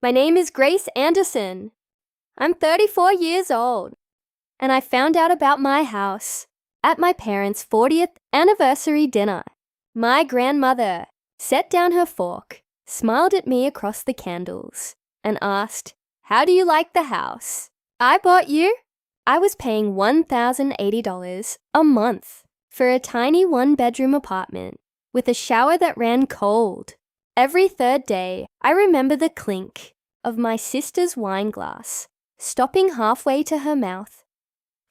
My name is Grace Anderson. I'm 34 years old, and I found out about my house at my parents' 40th anniversary dinner. My grandmother set down her fork, smiled at me across the candles, and asked, "How do you like the house I bought you?" I was paying $1,080 a month for a tiny one-bedroom apartment with a shower that ran cold. Every third day, I remember the clink of my sister's wine glass stopping halfway to her mouth.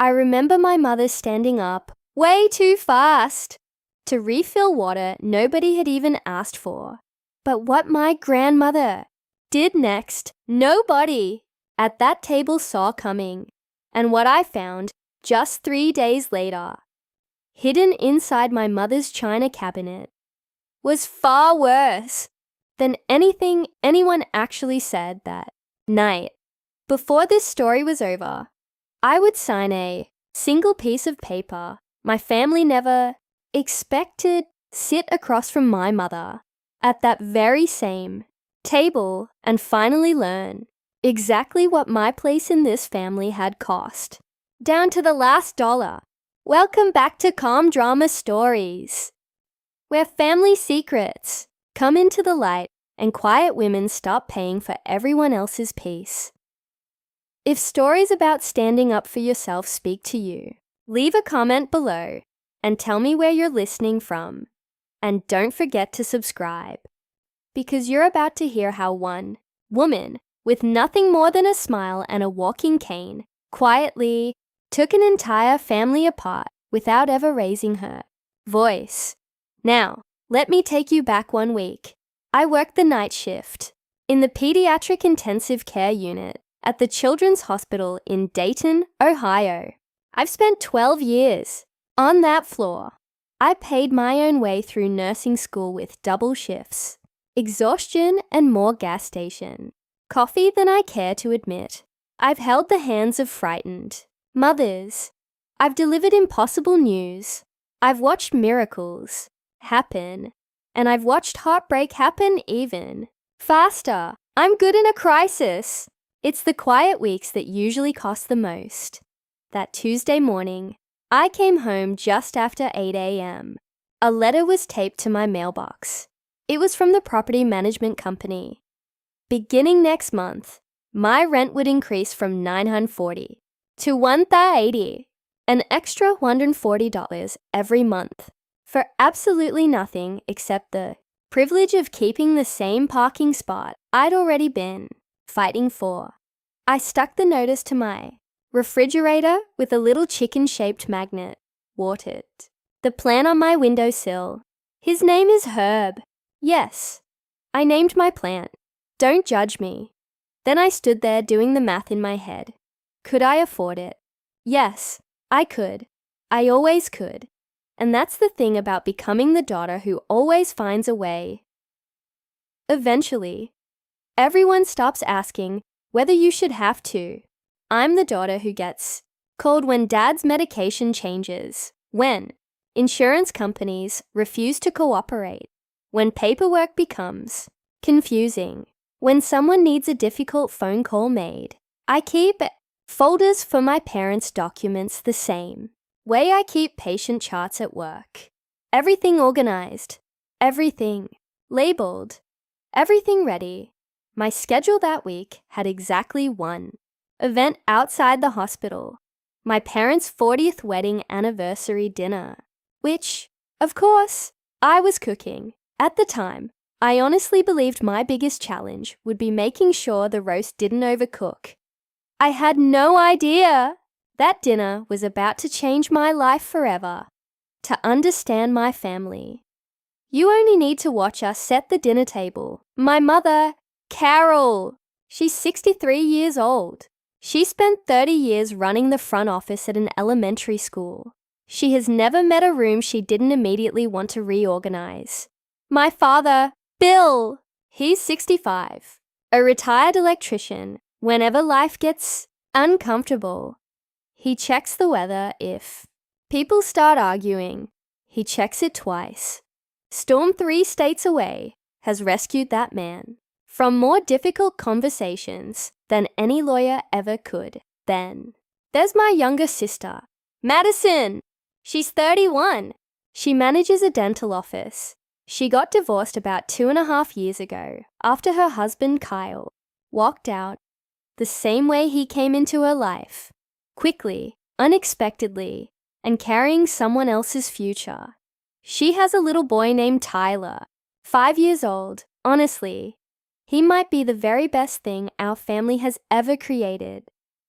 I remember my mother standing up way too fast to refill water nobody had even asked for. But what my grandmother did next, nobody at that table saw coming. And what I found just 3 days later, hidden inside my mother's china cabinet, was far worse than anything anyone actually said that night. Before this story was over, I would sign a single piece of paper my family never expected sit across from my mother at that very same table and finally learn exactly what my place in this family had cost, down to the last dollar. Welcome back to Calm Drama Stories, where family secrets come into the light and quiet women stop paying for everyone else's peace. If stories about standing up for yourself speak to you, leave a comment below and tell me where you're listening from. And don't forget to subscribe, because you're about to hear how one woman with nothing more than a smile and a walking cane quietly took an entire family apart without ever raising her voice. Now, let me take you back 1 week. I worked the night shift in the pediatric intensive care unit at the Children's Hospital in Dayton, Ohio. I've spent 12 years on that floor. I paid my own way through nursing school with double shifts, exhaustion, and more gas station coffee than I care to admit. I've held the hands of frightened mothers. I've delivered impossible news. I've watched miracles happen, and I've watched heartbreak happen even faster. I'm good in a crisis. It's the quiet weeks that usually cost the most. That Tuesday morning, I came home just after 8 a.m. A letter was taped to my mailbox. It was from the property management company. Beginning next month, my rent would increase from $940 to $1,080, an extra $140 every month, for absolutely nothing except the privilege of keeping the same parking spot I'd already been fighting for. I stuck the notice to my refrigerator with a little chicken-shaped magnet, watered the plant on my windowsill. His name is Herb. Yes, I named my plant. Don't judge me. Then I stood there doing the math in my head. Could I afford it? Yes, I could. I always could. And that's the thing about becoming the daughter who always finds a way. Eventually, everyone stops asking whether you should have to. I'm the daughter who gets called when dad's medication changes, when insurance companies refuse to cooperate, when paperwork becomes confusing, when someone needs a difficult phone call made. I keep folders for my parents' documents the same way I keep patient charts at work. Everything organized, everything labeled, everything ready. My schedule that week had exactly one event outside the hospital, my parents' 40th wedding anniversary dinner, which, of course, I was cooking. At the time, I honestly believed my biggest challenge would be making sure the roast didn't overcook. I had no idea that dinner was about to change my life forever, to understand my family. You only need to watch us set the dinner table. My mother, Carol, she's 63 years old. She spent 30 years running the front office at an elementary school. She has never met a room she didn't immediately want to reorganize. My father, Bill, he's 65, a retired electrician. Whenever life gets uncomfortable, he checks the weather. If people start arguing, he checks it twice. Storm 3 states away has rescued that man from more difficult conversations than any lawyer ever could. Then, there's my younger sister, Madison. She's 31. She manages a dental office. She got divorced about 2.5 years ago after her husband, Kyle, walked out the same way he came into her life, quickly, unexpectedly, and carrying someone else's future. She has a little boy named Tyler, 5 years old. Honestly, he might be the very best thing our family has ever created.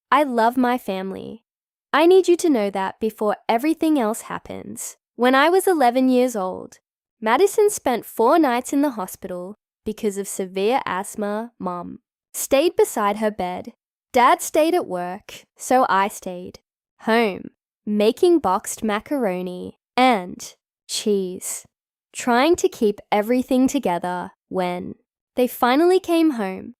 I love my family. I need you to know that before everything else happens. When I was 11 years old, Madison spent 4 nights in the hospital because of severe asthma. Mom stayed beside her bed. Dad stayed at work, so I stayed home, making boxed macaroni and cheese, trying to keep everything together. When they finally came home,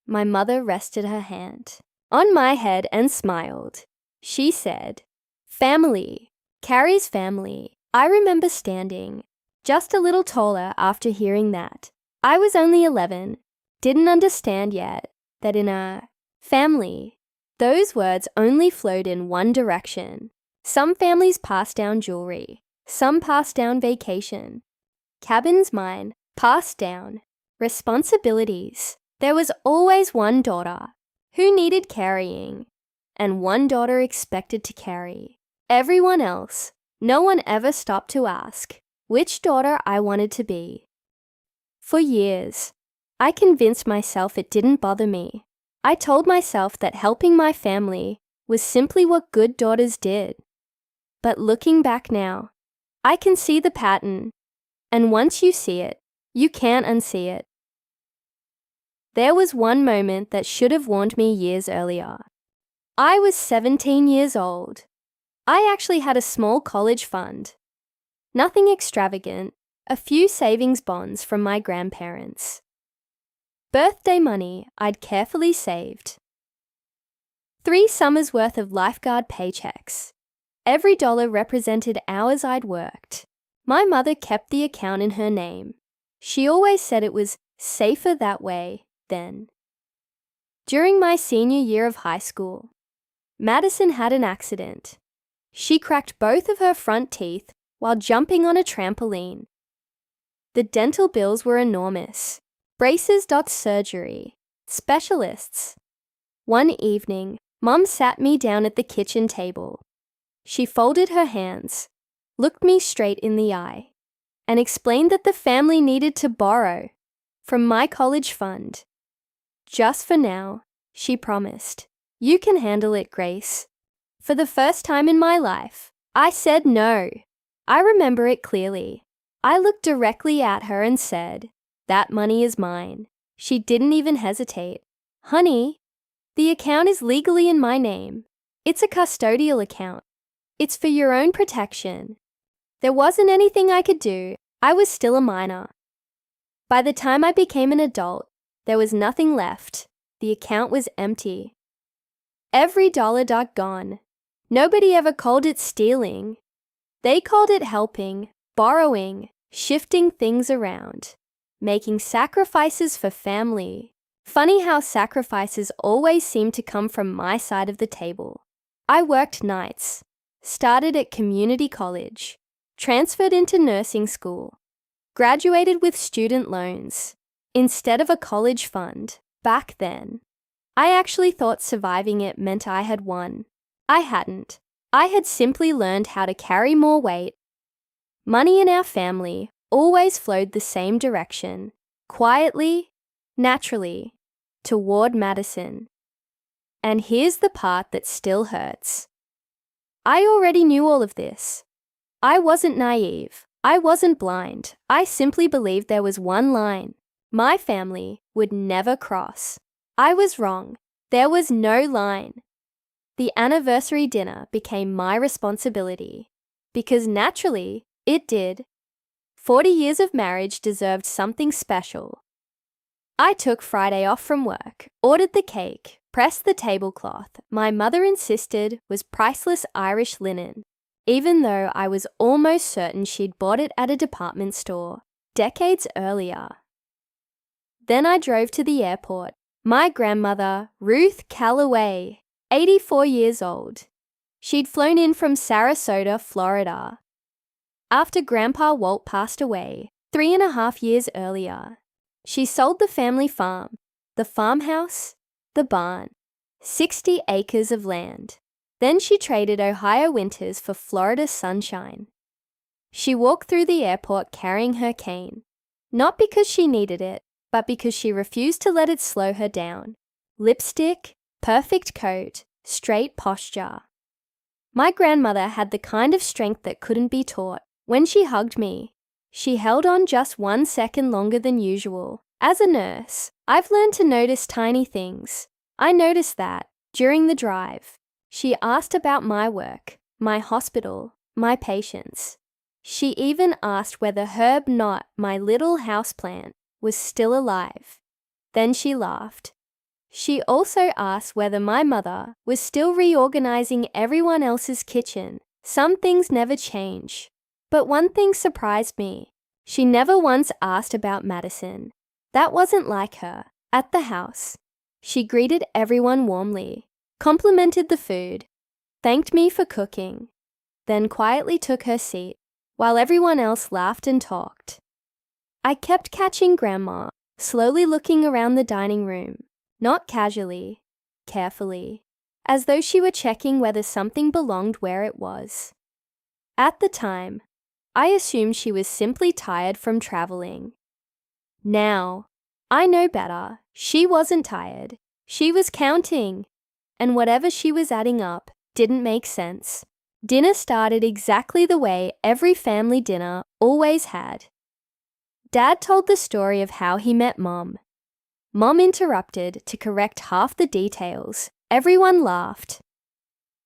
my mother rested her hand on my head and smiled. She said, "Family, Carrie's family." I remember standing just a little taller after hearing that. I was only 11, didn't understand yet that in a family, those words only flowed in one direction. Some families pass down jewelry, some pass down vacation. Cabins, mine, passed down responsibilities. There was always one daughter who needed carrying, and one daughter expected to carry everyone else. No one ever stopped to ask which daughter I wanted to be. For years, I convinced myself it didn't bother me. I told myself that helping my family was simply what good daughters did. But looking back now, I can see the pattern, and once you see it, you can't unsee it. There was one moment that should have warned me years earlier. I was 17 years old. I actually had a small college fund. Nothing extravagant, a few savings bonds from my grandparents. Birthday money I'd carefully saved. 3 summers' worth of lifeguard paychecks. Every dollar represented hours I'd worked. My mother kept the account in her name. She always said it was safer that way then. During my senior year of high school, Madison had an accident. She cracked both of her front teeth while jumping on a trampoline. The dental bills were enormous. Braces, surgery, specialists. One evening, Mom sat me down at the kitchen table. She folded her hands, looked me straight in the eye, and explained that the family needed to borrow from my college fund. "Just for now," she promised. "You can handle it, Grace." For the first time in my life, I said no. I remember it clearly. I looked directly at her and said, "That money is mine." She didn't even hesitate. "Honey, the account is legally in my name. It's a custodial account. It's for your own protection." There wasn't anything I could do. I was still a minor. By the time I became an adult, there was nothing left. The account was empty. Every dollar gone. Nobody ever called it stealing. They called it helping, borrowing, shifting things around, making sacrifices for family. Funny how sacrifices always seem to come from my side of the table. I worked nights, started at community college, transferred into nursing school, graduated with student loans, instead of a college fund. Back then, I actually thought surviving it meant I had won. I hadn't. I had simply learned how to carry more weight. Money in our family always flowed the same direction, quietly, naturally, toward Madison. And here's the part that still hurts. I already knew all of this. I wasn't naive. I wasn't blind. I simply believed there was one line my family would never cross. I was wrong. There was no line. The anniversary dinner became my responsibility, because naturally, it did. 40 years of marriage deserved something special. I took Friday off from work, ordered the cake, pressed the tablecloth my mother insisted was priceless Irish linen, even though I was almost certain she'd bought it at a department store decades earlier. Then I drove to the airport. My grandmother, Ruth Calloway, 84 years old. She'd flown in from Sarasota, Florida, after Grandpa Walt passed away 3.5 years earlier. She sold the family farm, the farmhouse, the barn, 60 acres of land. Then she traded Ohio winters for Florida sunshine. She walked through the airport carrying her cane, not because she needed it, but because she refused to let it slow her down. Lipstick, perfect coat, straight posture. My grandmother had the kind of strength that couldn't be taught. When she hugged me, she held on just 1 second longer than usual. As a nurse, I've learned to notice tiny things. I noticed that, during the drive, she asked about my work, my hospital, my patients. She even asked whether Herb Knott, my little houseplant, was still alive. Then she laughed. She also asked whether my mother was still reorganizing everyone else's kitchen. Some things never change. But one thing surprised me. She never once asked about Madison. That wasn't like her. At the house, she greeted everyone warmly, complimented the food, thanked me for cooking, then quietly took her seat while everyone else laughed and talked. I kept catching Grandma, slowly looking around the dining room, not casually, carefully, as though she were checking whether something belonged where it was. At the time, I assumed she was simply tired from traveling. Now, I know better. She wasn't tired. She was counting. And whatever she was adding up didn't make sense. Dinner started exactly the way every family dinner always had. Dad told the story of how he met Mom. Mom interrupted to correct half the details. Everyone laughed.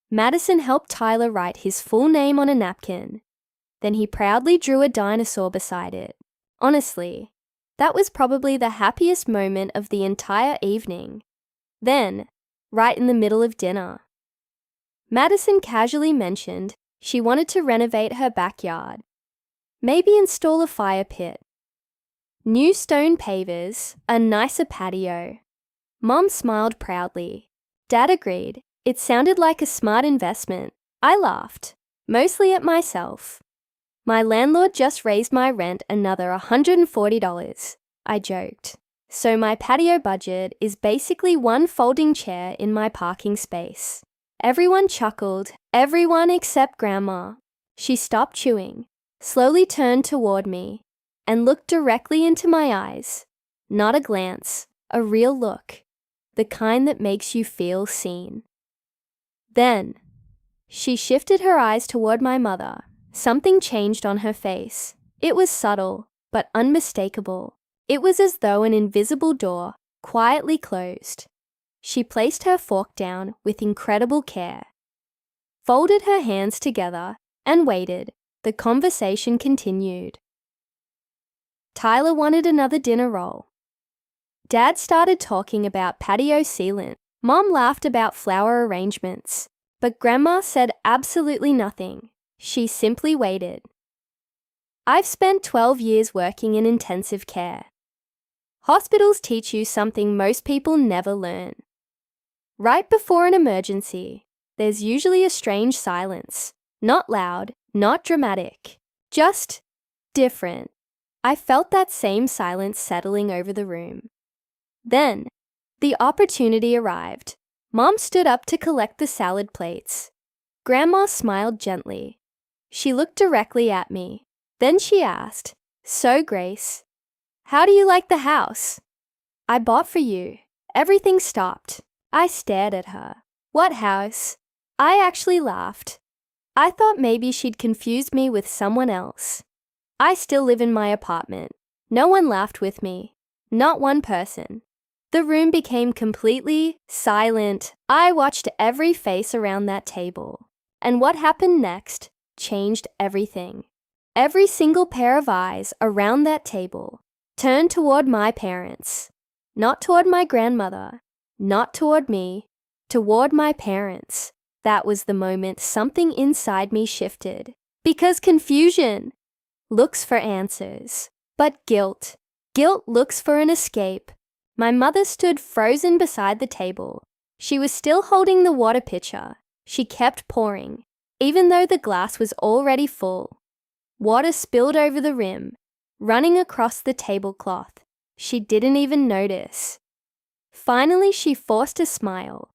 Madison helped Tyler write his full name on a napkin. Then he proudly drew a dinosaur beside it. Honestly, that was probably the happiest moment of the entire evening. Then, right in the middle of dinner, Madison casually mentioned she wanted to renovate her backyard. Maybe install a fire pit. New stone pavers, a nicer patio. Mom smiled proudly. Dad agreed. It sounded like a smart investment. I laughed, mostly at myself. My landlord just raised my rent another $140, I joked. So my patio budget is basically one folding chair in my parking space. Everyone chuckled, everyone except Grandma. She stopped chewing, slowly turned toward me, and looked directly into my eyes. Not a glance, a real look, the kind that makes you feel seen. Then, she shifted her eyes toward my mother. Something changed on her face. It was subtle, but unmistakable. It was as though an invisible door quietly closed. She placed her fork down with incredible care, folded her hands together, and waited. The conversation continued. Tyler wanted another dinner roll. Dad started talking about patio sealant. Mom laughed about flower arrangements, but Grandma said absolutely nothing. She simply waited. I've spent 12 years working in intensive care. Hospitals teach you something most people never learn. Right before an emergency, there's usually a strange silence. Not loud, not dramatic, just different. I felt that same silence settling over the room. Then, the opportunity arrived. Mom stood up to collect the salad plates. Grandma smiled gently. She looked directly at me. Then she asked, "So, Grace, how do you like the house I bought for you?" Everything stopped. I stared at her. What house? I actually laughed. I thought maybe she'd confused me with someone else. I still live in my apartment. No one laughed with me. Not one person. The room became completely silent. I watched every face around that table. And what happened next changed everything. Every single pair of eyes around that table turned toward my parents. Not toward my grandmother. Not toward me. Toward my parents. That was the moment something inside me shifted. Because confusion looks for answers, but guilt Guilt looks for an escape. My mother stood frozen beside the table. She was still holding the water pitcher. She kept pouring, even though the glass was already full. Water spilled over the rim, running across the tablecloth. She didn't even notice. Finally, she forced a smile.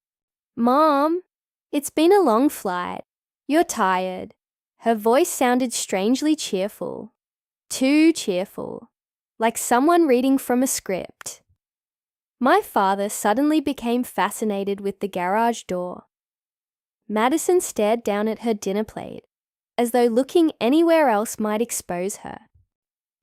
"Mom, it's been a long flight. You're tired." Her voice sounded strangely cheerful. Too cheerful, like someone reading from a script. My father suddenly became fascinated with the garage door. Madison stared down at her dinner plate, as though looking anywhere else might expose her.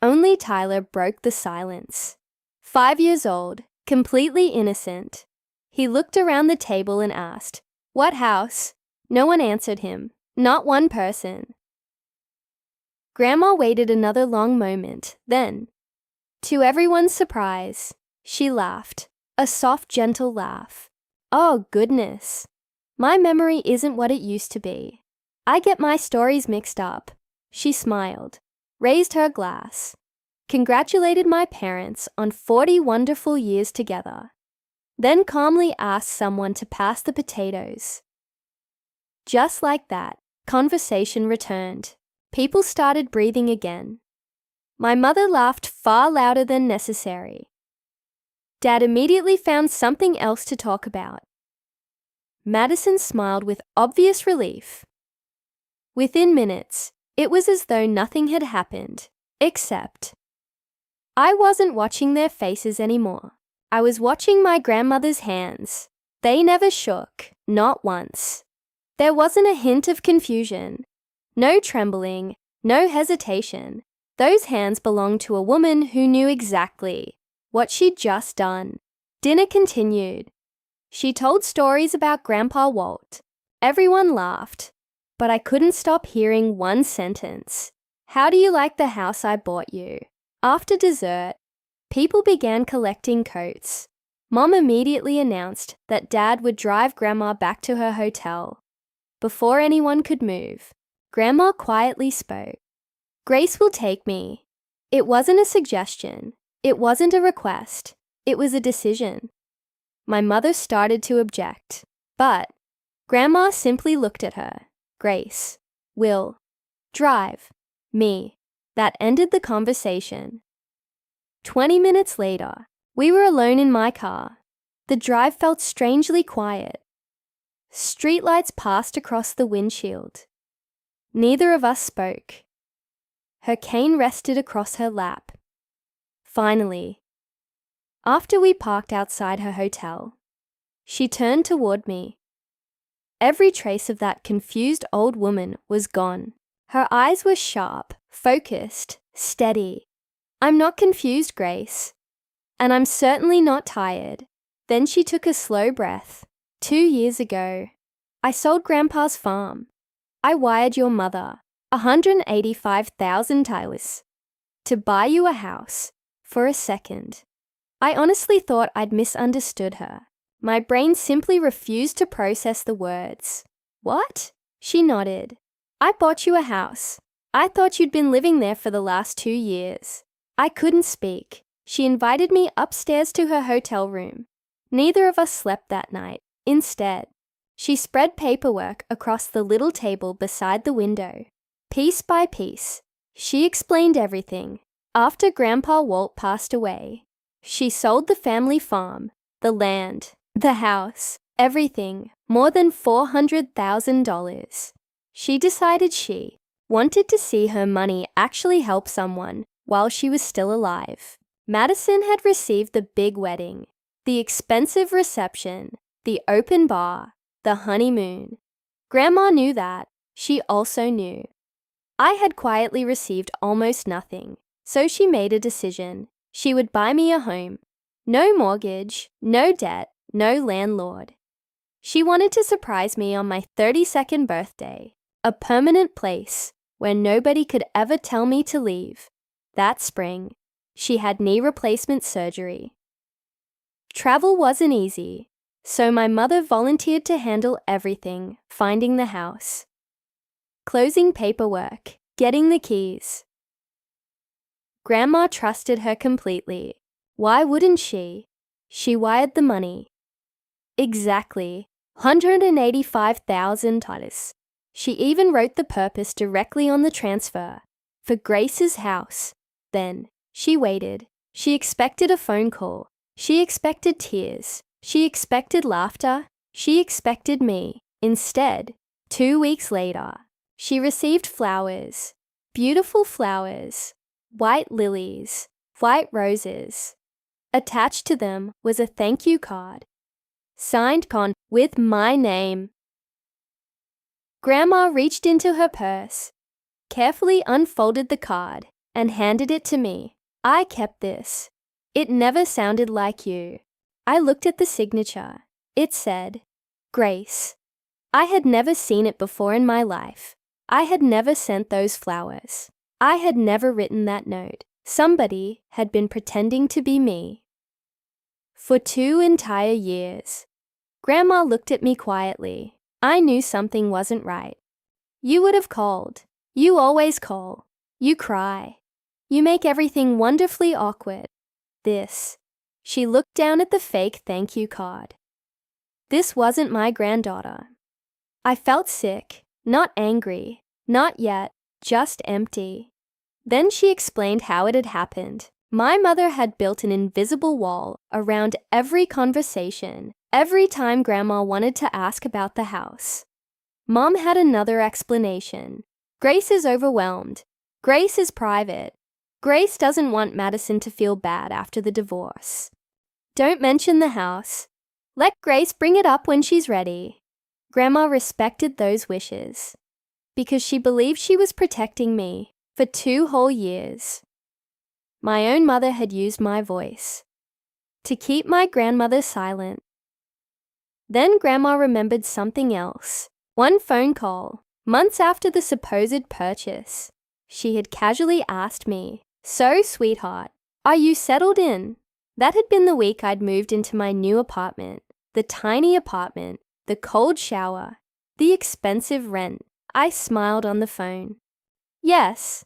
Only Tyler broke the silence. 5 years old, completely innocent. He looked around the table and asked, "What house?" No one answered him, not one person. Grandma waited another long moment, then, to everyone's surprise, she laughed, a soft, gentle laugh. "Oh, goodness. My memory isn't what it used to be. I get my stories mixed up." She smiled, raised her glass, congratulated my parents on 40 wonderful years together, then calmly asked someone to pass the potatoes. Just like that, conversation returned. People started breathing again. My mother laughed far louder than necessary. Dad immediately found something else to talk about. Madison smiled with obvious relief. Within minutes, it was as though nothing had happened, except I wasn't watching their faces anymore. I was watching my grandmother's hands. They never shook, not once. There wasn't a hint of confusion. No trembling, no hesitation. Those hands belonged to a woman who knew exactly what she'd just done. Dinner continued. She told stories about Grandpa Walt. Everyone laughed, but I couldn't stop hearing one sentence. "How do you like the house I bought you?" After dessert, people began collecting coats. Mom immediately announced that Dad would drive Grandma back to her hotel. Before anyone could move, Grandma quietly spoke. "Grace will take me." It wasn't a suggestion. It wasn't a request. It was a decision. My mother started to object, but Grandma simply looked at her. "Grace will drive me." That ended the conversation. 20 minutes later, we were alone in my car. The drive felt strangely quiet. Streetlights passed across the windshield. Neither of us spoke. Her cane rested across her lap. Finally, after we parked outside her hotel, she turned toward me. Every trace of that confused old woman was gone. Her eyes were sharp, focused, steady. "I'm not confused, Grace. And I'm certainly not tired." Then she took a slow breath. 2 years ago, I sold Grandpa's farm. I wired your mother $185,000 to buy you a house. For a second, I honestly thought I'd misunderstood her. My brain simply refused to process the words. "What?" She nodded. "I bought you a house. I thought you'd been living there for the last 2 years." I couldn't speak. She invited me upstairs to her hotel room. Neither of us slept that night. Instead, she spread paperwork across the little table beside the window. Piece by piece, she explained everything. After Grandpa Walt passed away, she sold the family farm, the land, the house, everything, more than $400,000. She decided she wanted to see her money actually help someone while she was still alive. Madison had received the big wedding, the expensive reception, the open bar, the honeymoon. Grandma knew that. She also knew I had quietly received almost nothing, so she made a decision. She would buy me a home. No mortgage, no debt, no landlord. She wanted to surprise me on my 32nd birthday, a permanent place where nobody could ever tell me to leave. That spring, she had knee replacement surgery. Travel wasn't easy, so my mother volunteered to handle everything, finding the house, closing paperwork, getting the keys. Grandma trusted her completely. Why wouldn't she? She wired the money. Exactly. $185,000. She even wrote the purpose directly on the transfer. For Grace's house. Then, she waited. She expected a phone call. She expected tears. She expected laughter. She expected me. Instead, 2 weeks later, she received flowers. Beautiful flowers. White lilies. White roses. Attached to them was a thank you card. Signed con with my name. Grandma reached into her purse, carefully unfolded the card, and handed it to me. I kept this. It never sounded like you. I looked at the signature. It said, Grace. I had never seen it before in my life. I had never sent those flowers. I had never written that note. Somebody had been pretending to be me. For 2 entire years. Grandma looked at me quietly. I knew something wasn't right. You would have called. You always call. You cry. You make everything wonderfully awkward. This. She looked down at the fake thank you card. This wasn't my granddaughter. I felt sick, not angry, not yet, just empty. Then she explained how it had happened. My mother had built an invisible wall around every conversation, every time Grandma wanted to ask about the house. Mom had another explanation. Grace is overwhelmed. Grace is private. Grace doesn't want Madison to feel bad after the divorce. Don't mention the house. Let Grace bring it up when she's ready. Grandma respected those wishes because she believed she was protecting me for 2 whole years. My own mother had used my voice to keep my grandmother silent. Then Grandma remembered something else. One phone call, months after the supposed purchase. She had casually asked me, "So, sweetheart, are you settled in?" That had been the week I'd moved into my new apartment. The tiny apartment, the cold shower, the expensive rent. I smiled on the phone. Yes,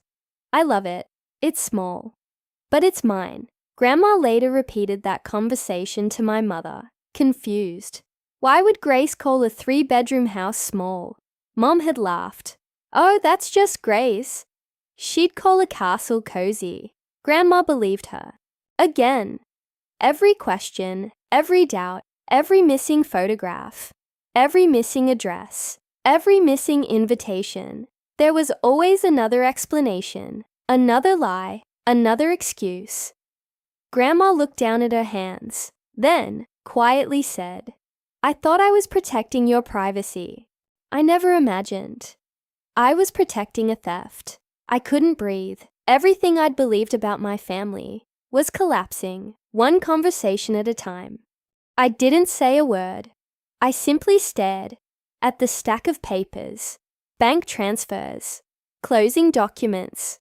I love it. It's small, but it's mine. Grandma later repeated that conversation to my mother, confused. Why would Grace call a 3-bedroom house small? Mom had laughed. Oh, that's just Grace. She'd call a castle cozy. Grandma believed her. Again. Every question, every doubt, every missing photograph, every missing address, every missing invitation. There was always another explanation, another lie, another excuse. Grandma looked down at her hands, then quietly said, I thought I was protecting your privacy. I never imagined. I was protecting a theft. I couldn't breathe. Everything I'd believed about my family was collapsing, one conversation at a time. I didn't say a word. I simply stared at the stack of papers, bank transfers, closing documents,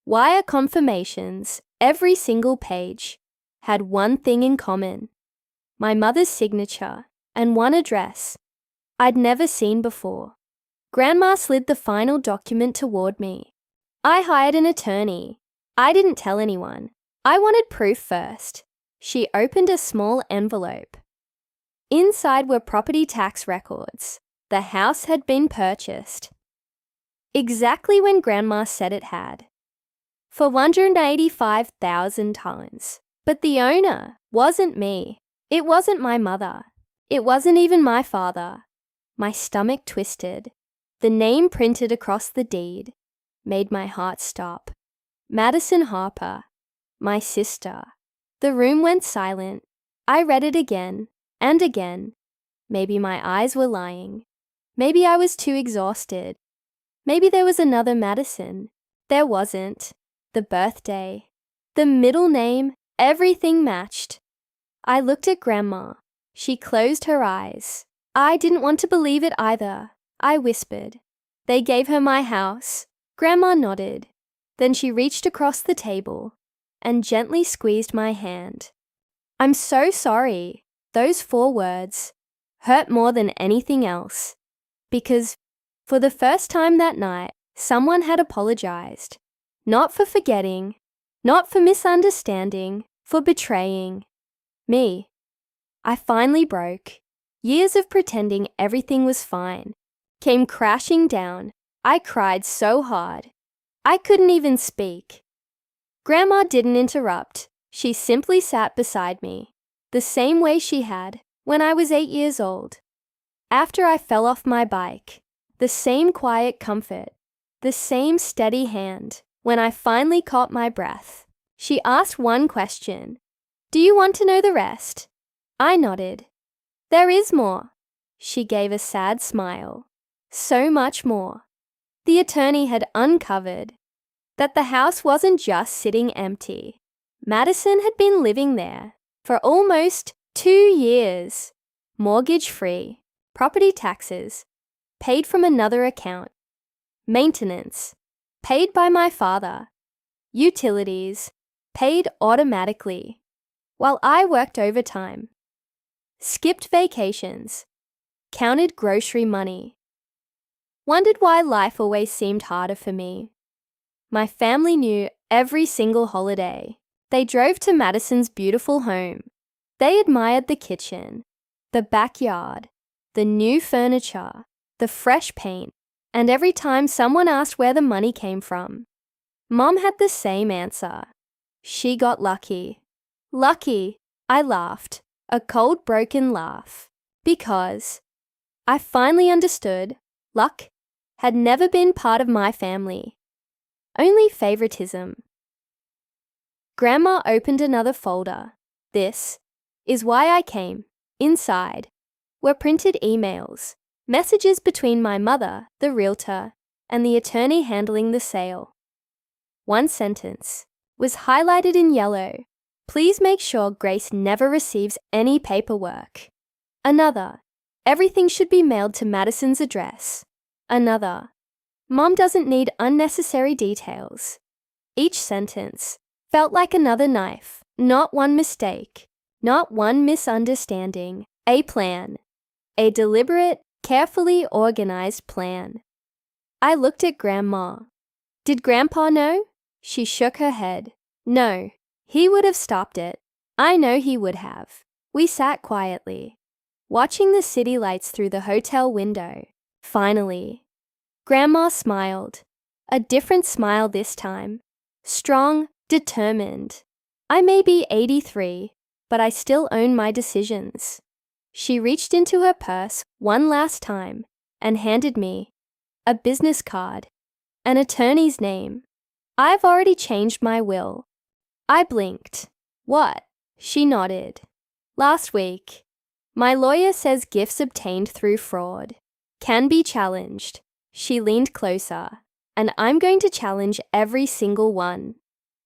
wire confirmations. Every single page had one thing in common: my mother's signature and one address I'd never seen before. Grandma slid the final document toward me. I hired an attorney. I didn't tell anyone. I wanted proof first. She opened a small envelope. Inside were property tax records. The house had been purchased exactly when Grandma said it had, for $185,000. But the owner wasn't me. It wasn't my mother. It wasn't even my father. My stomach twisted. The name printed across the deed made my heart stop. Madison Harper, my sister. The room went silent. I read it again and again. Maybe my eyes were lying. Maybe I was too exhausted. Maybe there was another Madison. There wasn't. The birthday, the middle name, everything matched. I looked at Grandma. She closed her eyes. I didn't want to believe it either. I whispered, "They gave her my house." Grandma nodded. Then she reached across the table and gently squeezed my hand. I'm so sorry. Those 4 words hurt more than anything else, because for the first time that night, someone had apologized. Not for forgetting, Not for misunderstanding, for betraying me. I finally broke. Years of pretending everything was fine came crashing down. I cried so hard. I couldn't even speak. Grandma didn't interrupt. She simply sat beside me, the same way she had when I was 8 years old. After I fell off my bike, the same quiet comfort, the same steady hand. When I finally caught my breath, she asked one question. Do you want to know the rest? I nodded. There is more. She gave a sad smile. So much more. The attorney had uncovered that the house wasn't just sitting empty. Madison had been living there for almost 2 years. Mortgage-free, property taxes, paid from another account, maintenance, paid by my father, utilities, paid automatically, while I worked overtime, skipped vacations, counted grocery money, wondered why life always seemed harder for me. My family knew every single holiday. They drove to Madison's beautiful home. They admired the kitchen, the backyard, the new furniture, the fresh paint, and every time someone asked where the money came from, Mom had the same answer. She got lucky. Lucky, I laughed, a cold, broken laugh, because I finally understood luck had never been part of my family. Only favoritism. Grandma opened another folder. This is why I came. Inside were printed emails, messages between my mother, the realtor, and the attorney handling the sale. One sentence was highlighted in yellow. Please make sure Grace never receives any paperwork. Another, everything should be mailed to Madison's address. Another, Mom doesn't need unnecessary details. Each sentence felt like another knife. Not one mistake, not one misunderstanding. A plan. A deliberate, carefully organized plan. I looked at Grandma. Did Grandpa know? She shook her head. No, he would have stopped it. I know he would have. We sat quietly, watching the city lights through the hotel window. Finally, Grandma smiled. A different smile this time. Strong, determined. I may be 83, but I still own my decisions. She reached into her purse one last time and handed me a business card, an attorney's name. I've already changed my will. I blinked. What? She nodded. Last week. My lawyer says gifts obtained through fraud can be challenged. She leaned closer, and I'm going to challenge every single one.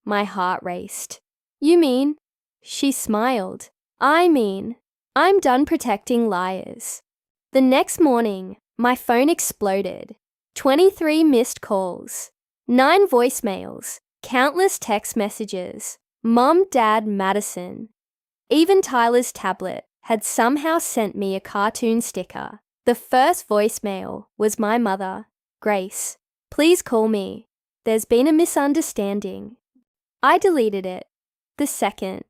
My heart raced. You mean? She smiled. I mean, I'm done protecting liars. The next morning, my phone exploded. 23 missed calls, 9 voicemails, countless text messages. Mom, Dad, Madison. Even Tyler's tablet had somehow sent me a cartoon sticker. The first voicemail was my mother. Grace, please call me. There's been a misunderstanding. I deleted it. The second,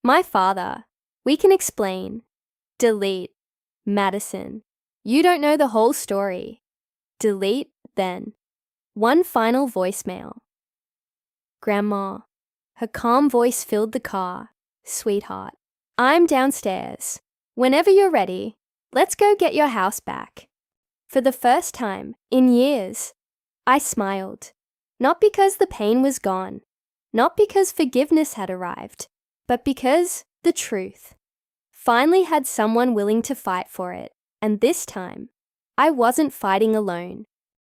my father. We can explain. Delete. Madison. You don't know the whole story. Delete, then. One final voicemail. Grandma. Her calm voice filled the car. Sweetheart, I'm downstairs. Whenever you're ready, let's go get your house back. For the first time in years, I smiled. Not because the pain was gone, not because forgiveness had arrived, but because the truth finally had someone willing to fight for it. And this time, I wasn't fighting alone.